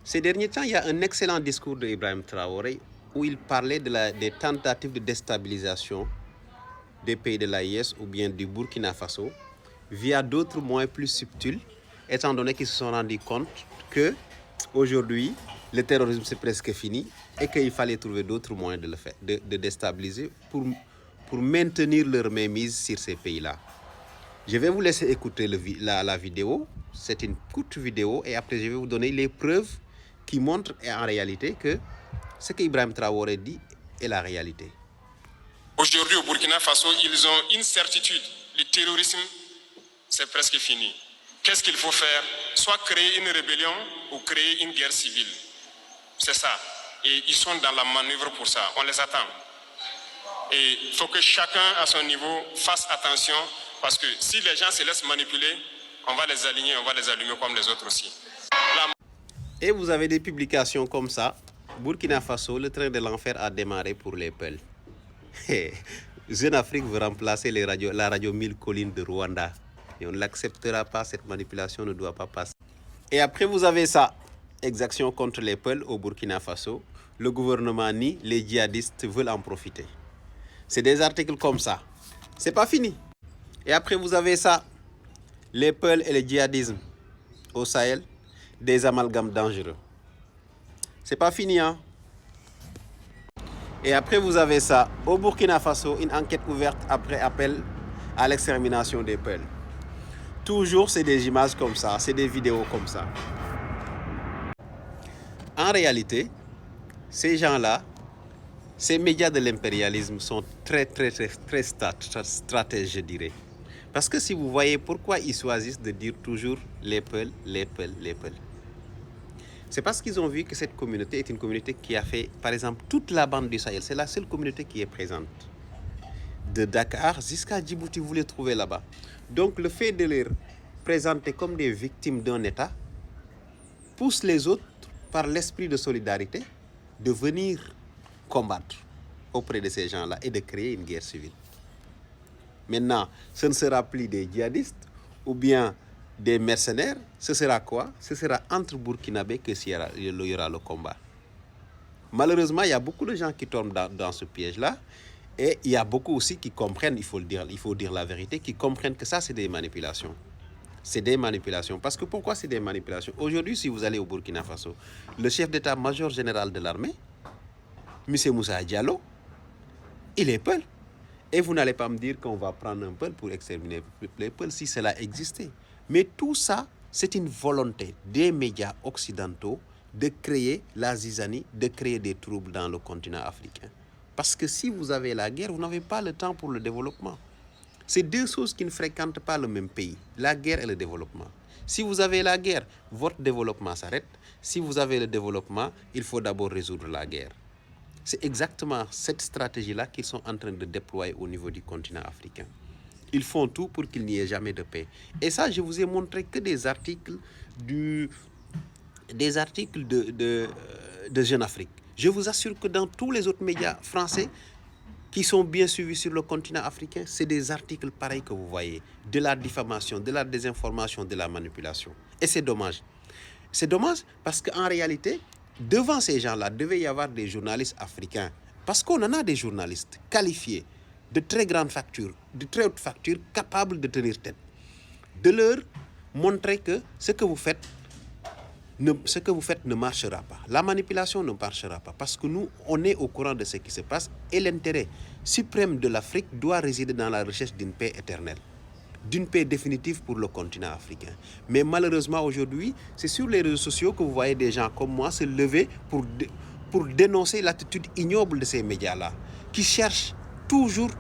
Ces derniers temps, il y a un excellent discours de Ibrahim Traoré où il parlait des tentatives de déstabilisation des pays de l'AIS ou bien du Burkina Faso via d'autres moyens plus subtils, étant donné qu'ils se sont rendus compte que aujourd'hui, le terrorisme c'est presque fini et qu'il fallait trouver d'autres moyens de le faire, de déstabiliser pour maintenir leur mainmise sur ces pays-là. Je vais vous laisser écouter la vidéo. C'est une courte vidéo et après je vais vous donner les preuves qui montrent en réalité que ce qu'Ibrahim Traoré dit est la réalité. Aujourd'hui au Burkina Faso, ils ont une certitude. Le terrorisme, c'est presque fini. Qu'est-ce qu'il faut faire? Soit créer une rébellion ou créer une guerre civile. C'est ça. Et ils sont dans la manœuvre pour ça. On les attend. Et il faut que chacun à son niveau fasse attention parce que si les gens se laissent manipuler, on va les aligner, on va les allumer comme les autres aussi. Et vous avez des publications comme ça. Burkina Faso, le train de l'enfer a démarré pour les Peuls. Jeune Afrique veut remplacer la radio 1000 collines de Rwanda. Et on ne l'acceptera pas, cette manipulation ne doit pas passer. Et après, vous avez ça. Exaction contre les Peuls au Burkina Faso. Le gouvernement nie, les djihadistes veulent en profiter. C'est des articles comme ça. C'est pas fini. Et après, vous avez ça. Les Peuls et le djihadisme au Sahel, des amalgames dangereux. C'est pas fini, hein? Et après, vous avez ça. Au Burkina Faso, une enquête ouverte après appel à l'extermination des Peuls. Toujours, c'est des images comme ça, c'est des vidéos comme ça. En réalité, ces gens-là, ces médias de l'impérialisme sont très stratèges, je dirais. Parce que si vous voyez pourquoi ils choisissent de dire toujours les Peuls, les Peuls, les Peuls. C'est parce qu'ils ont vu que cette communauté est une communauté qui a fait, par exemple, toute la bande du Sahel. C'est la seule communauté qui est présente. De Dakar jusqu'à Djibouti, vous les trouvez là-bas. Donc le fait de les présenter comme des victimes d'un État pousse les autres, par l'esprit de solidarité, de venir combattre auprès de ces gens-là et de créer une guerre civile. Maintenant, ce ne sera plus des djihadistes ou bien des mercenaires. Ce sera quoi? Ce sera entre Burkinabés que il y aura le combat. Malheureusement, il y a beaucoup de gens qui tombent dans ce piège-là. Et il y a beaucoup aussi qui comprennent, il faut dire la vérité, qui comprennent que ça, c'est des manipulations. C'est des manipulations. Parce que pourquoi c'est des manipulations? Aujourd'hui, si vous allez au Burkina Faso, le chef d'état-major général de l'armée, M. Moussa Diallo, il est Peul. Et vous n'allez pas me dire qu'on va prendre un Peul pour exterminer les Peuls si cela existait. Mais tout ça, c'est une volonté des médias occidentaux de créer la zizanie, de créer des troubles dans le continent africain. Parce que si vous avez la guerre, vous n'avez pas le temps pour le développement. C'est deux choses qui ne fréquentent pas le même pays, la guerre et le développement. Si vous avez la guerre, votre développement s'arrête. Si vous avez le développement, il faut d'abord résoudre la guerre. C'est exactement cette stratégie-là qu'ils sont en train de déployer au niveau du continent africain. Ils font tout pour qu'il n'y ait jamais de paix. Et ça, je vous ai montré que des articles de Jeune Afrique. Je vous assure que dans tous les autres médias français qui sont bien suivis sur le continent africain, c'est des articles pareils que vous voyez. De la diffamation, de la désinformation, de la manipulation. Et c'est dommage. C'est dommage parce qu'en réalité, devant ces gens-là, devait y avoir des journalistes africains. Parce qu'on en a des journalistes qualifiés, de très grandes factures, de très hautes factures, capables de tenir tête. De leur montrer que ce que vous faites ne marchera pas. La manipulation ne marchera pas parce que nous, on est au courant de ce qui se passe et l'intérêt suprême de l'Afrique doit résider dans la recherche d'une paix éternelle, d'une paix définitive pour le continent africain. Mais malheureusement, aujourd'hui, c'est sur les réseaux sociaux que vous voyez des gens comme moi se lever pour dénoncer l'attitude ignoble de ces médias-là, qui cherchent toujours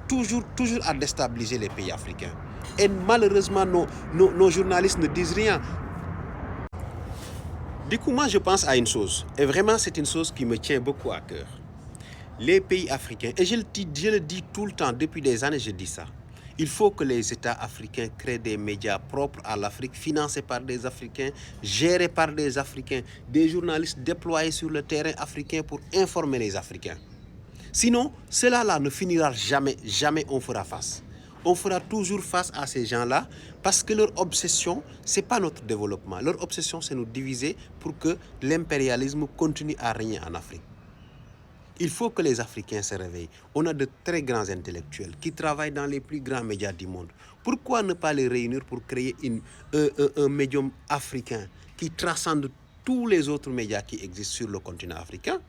à déstabiliser les pays africains. Et malheureusement, nos journalistes ne disent rien. Du coup, moi, je pense à une chose, et vraiment, c'est une chose qui me tient beaucoup à cœur. Les pays africains, et je le dis tout le temps, depuis des années, je dis ça. Il faut que les États africains créent des médias propres à l'Afrique, financés par des Africains, gérés par des Africains, des journalistes déployés sur le terrain africain pour informer les Africains. Sinon, cela-là ne finira jamais, jamais on fera face. On fera toujours face à ces gens-là parce que leur obsession, ce n'est pas notre développement. Leur obsession, c'est nous diviser pour que l'impérialisme continue à régner en Afrique. Il faut que les Africains se réveillent. On a de très grands intellectuels qui travaillent dans les plus grands médias du monde. Pourquoi ne pas les réunir pour créer un médium africain qui transcende tous les autres médias qui existent sur le continent africain?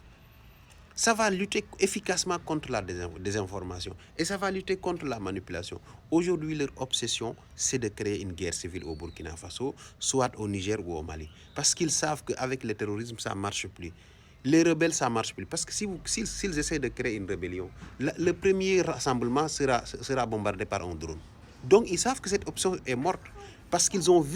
Ça va lutter efficacement contre la désinformation et ça va lutter contre la manipulation. Aujourd'hui, leur obsession, c'est de créer une guerre civile au Burkina Faso, soit au Niger ou au Mali. Parce qu'ils savent qu'avec le terrorisme, ça ne marche plus. Les rebelles, ça ne marche plus. Parce que s'ils essaient de créer une rébellion, le premier rassemblement sera bombardé par un drone. Donc, ils savent que cette option est morte parce qu'ils ont vu